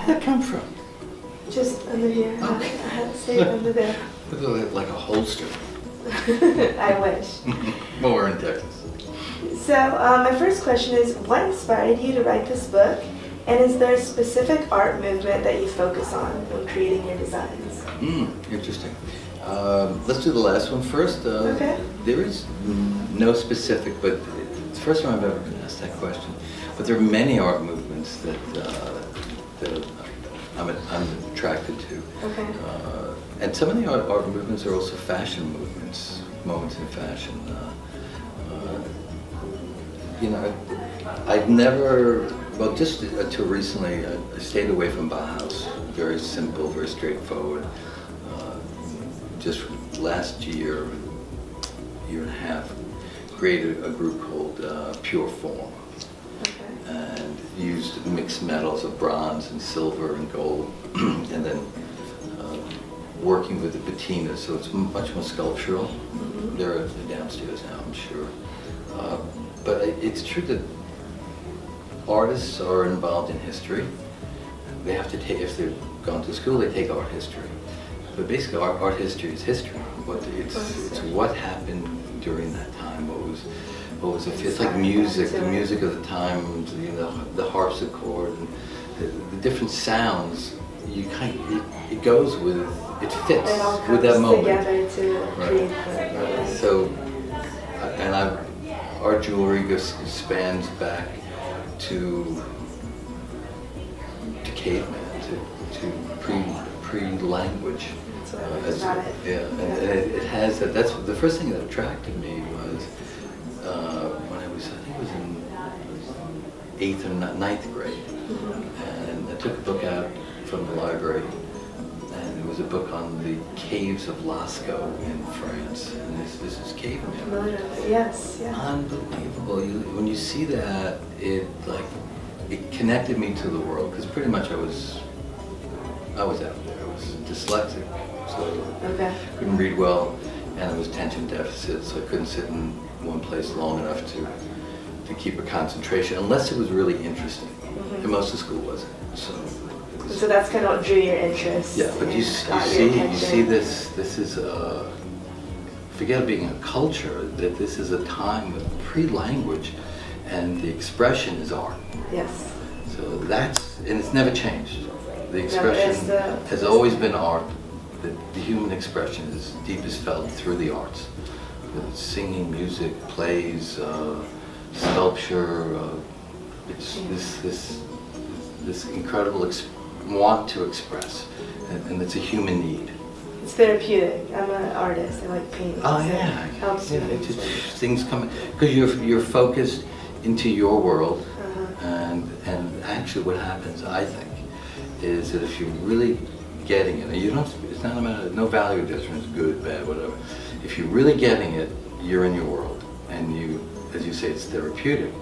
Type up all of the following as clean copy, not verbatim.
Where'd that come from? Just under here. Okay. I had to stay under there. Look like a holster. I wish. Well, we're in Texas. So, my first question is, what inspired you to write this book? And is there a specific art movement that you focus on when creating your designs? Interesting. Let's do the last one first. Okay. There is no specific, but it's the first time I've ever been asked that question. But there are many art movements that I'm attracted to. Okay. And some of the art movements are also fashion movements, moments in fashion. I've never, well, just until recently, I stayed away from Bauhaus. Very simple, very straightforward. Just last year and a half, created a group called Pure Form. Okay. And used mixed metals of bronze and silver and gold, and then working with the patina, so it's much more sculptural. Mm-hmm. They're downstairs now, I'm sure. But it's true that artists are involved in history. They have to take, if they've gone to school, they take art history. But basically, art history is history. It's what happened during that time. It's like music, the music of the time, the harpsichord, and the different sounds. It goes with, it fits with that moment. Together to create the So, our jewelry spans back to caveman, to pre-language. It has that. That's the first thing that attracted me was when I think it was in 8th or 9th grade, and I took a book out from the library, and it was a book on the caves of Lascaux in France, and this is caveman. Yes, yeah. Unbelievable. When you see that, it connected me to the world, because pretty much I was out there. I was dyslexic, so couldn't read well, and I was attention deficit, so I couldn't sit in one place long enough to keep a concentration, unless it was really interesting. And most of school wasn't. So that's kind of what drew your interest. Yeah, but you see this is forget being a culture, that this is a time of pre-language, and the expression is art. Yes. So and it's never changed. The expression has always been art. The human expression is deepest felt through the arts. With singing, music, plays, sculpture. It's this incredible want to express, and it's a human need. It's therapeutic. I'm an artist. I like painting. Oh so yeah, it helps me. Things come because you're focused into your world, and actually what happens, I think, is that if you're really getting it, it's not a matter, no value difference, good, bad, whatever. If you're really getting it, you're in your world, and as you say, it's therapeutic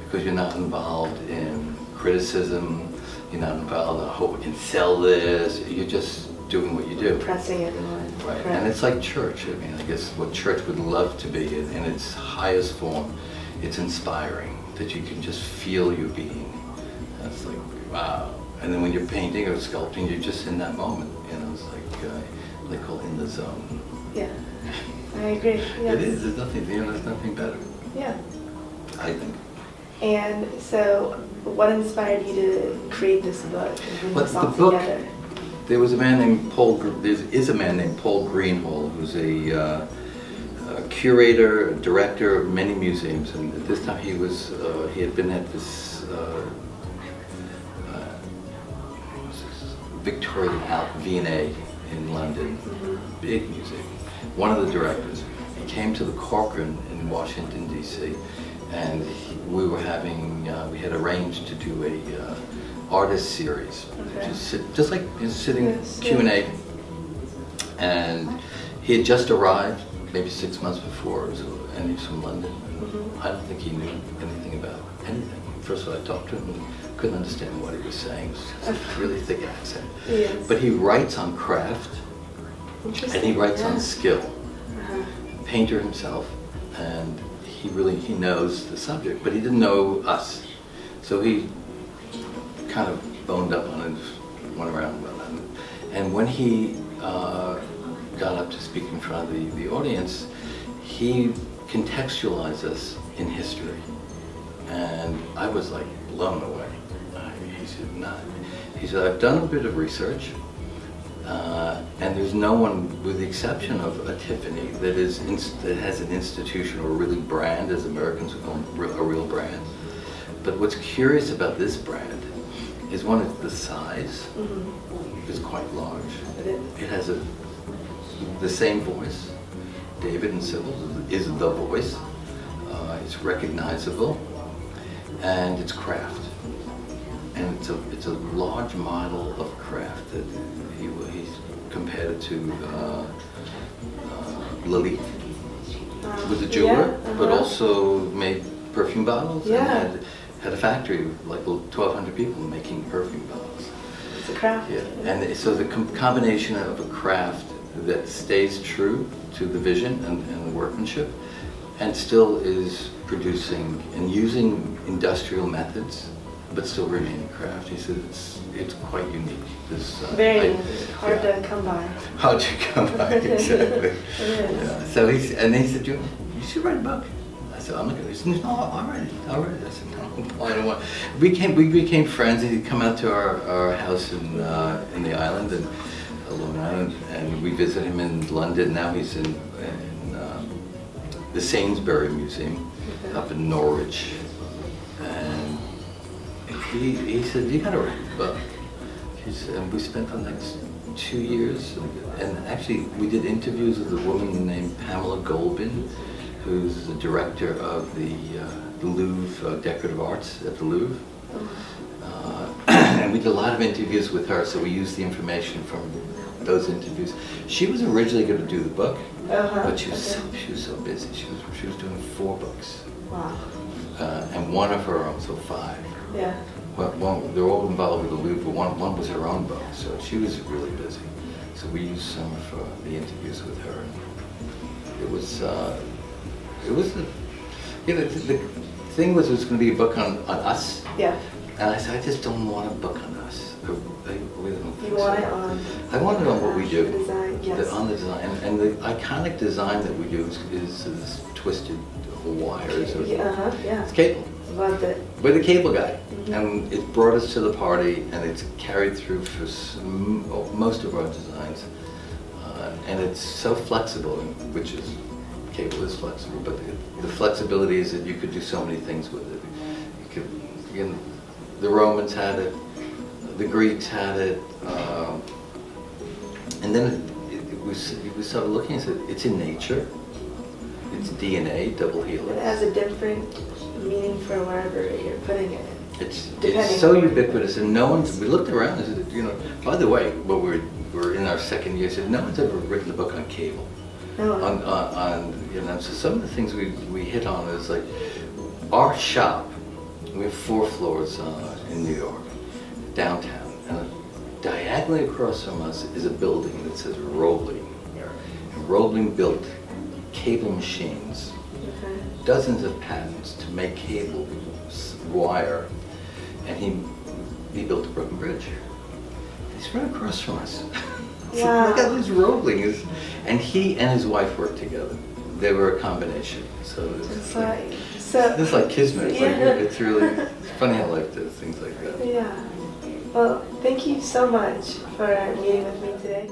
because you're not involved in criticism. You're not involved in, I hope we can sell this. You're just doing what you do. Impressing everyone. Right. And it's like church. I mean, I guess what church would love to be in its highest form. It's inspiring that you can just feel your being. That's like, wow. And then when you're painting or sculpting, you're just in that moment. It's like they call in the zone. Yeah, I agree. Yes. It is. There's nothing better. Yeah. I think. And so, what inspired you to create this book and bring this all together? There was a man named There is a man named Paul Greenhall, who's a curator, director of many museums, and at this time he had been at this Victorian V&A in London, big museum. One of the directors. He came to the Corcoran in Washington D.C. and we had arranged to do a artist series, just like sitting Q&A. And he had just arrived, maybe 6 months before, and he's from London. I don't think he knew anything about anything. First of all, I talked to him and couldn't understand what he was saying. It was a really thick accent. Yes. But he writes on craft, and he writes on skill. Painter himself, and he knows the subject, but he didn't know us. So he kind of boned up on went around. And when he got up to speak in front of the audience, he contextualized us in history. And I was like blown away. He said, "No." He said, "I've done a bit of research, and there's no one, with the exception of a Tiffany, that has an institution or really brand, as Americans would call a real brand. But what's curious about this brand is, one, is the size is quite large. It has the same voice. David and Sybil is the voice. It's recognizable, and it's craft. And it's a large model of craft that he's compared it to Lalique, was a jeweler, but also made perfume bottles and had a factory of like 1,200 people making perfume bottles. It's a craft. Yeah, and so the combination of a craft that stays true to the vision and the workmanship, and still is producing and using industrial methods, but still remaining craft. He said it's quite unique. Very unique. Hard to come by. Hard to come by, exactly. It is. Yeah. So he said, you should write a book. I said, I'm not going to. He said, no, I'll write it. I said, no, I don't want. We became friends. He'd come out to our house in the island and Long Island, and we visited him in London. Now he's in the Sainsbury Museum up in Norwich, and he said, you got to write a book. And we spent the next 2 years, and actually we did interviews with a woman named Pamela Golbin, who's the director of the Louvre Decorative Arts at the Louvre. And we did a lot of interviews with her, so we used the information from those interviews. She was originally going to do the book, but she was so busy. She was doing 4 books. Wow. And one of her own, so 5. Yeah. Well, they're all involved with the Louvre, but one was her own book, so she was really busy. So we used some of the interviews with her. The thing was, it was going to be a book on us. Yeah. And I said, I just don't want a book on us. I really don't think You want it on? I want it on what we do. Design, yes. On the design. And the iconic design that we do is this twisted wires. Yeah. It's cable. Loved it. We're the cable guy. And it brought us to the party, and it's carried through for most of our designs. And it's so flexible, which is, cable is flexible, but the flexibility is that you could do so many things with it. The Romans had it, the Greeks had it, and then we started looking and said, it's in nature, it's DNA, double helix. It has a different meaning for wherever you're putting it. It's so ubiquitous, and no one's, we looked around and said, by the way, when we're in our second year, said no one's ever written a book on cable. No. So some of the things we hit on is like, our shop, we have 4 floors in New York, downtown, and diagonally across from us is a building that says Roebling. And Roebling built cable machines, dozens of patents to make cable wire, and he built a Brooklyn Bridge. He's right across from us. Wow. Look at this Roebling. And he and his wife worked together. They were a combination. So it's like kismet. It's really funny how life does things like that. Yeah. Well, thank you so much for meeting with me today.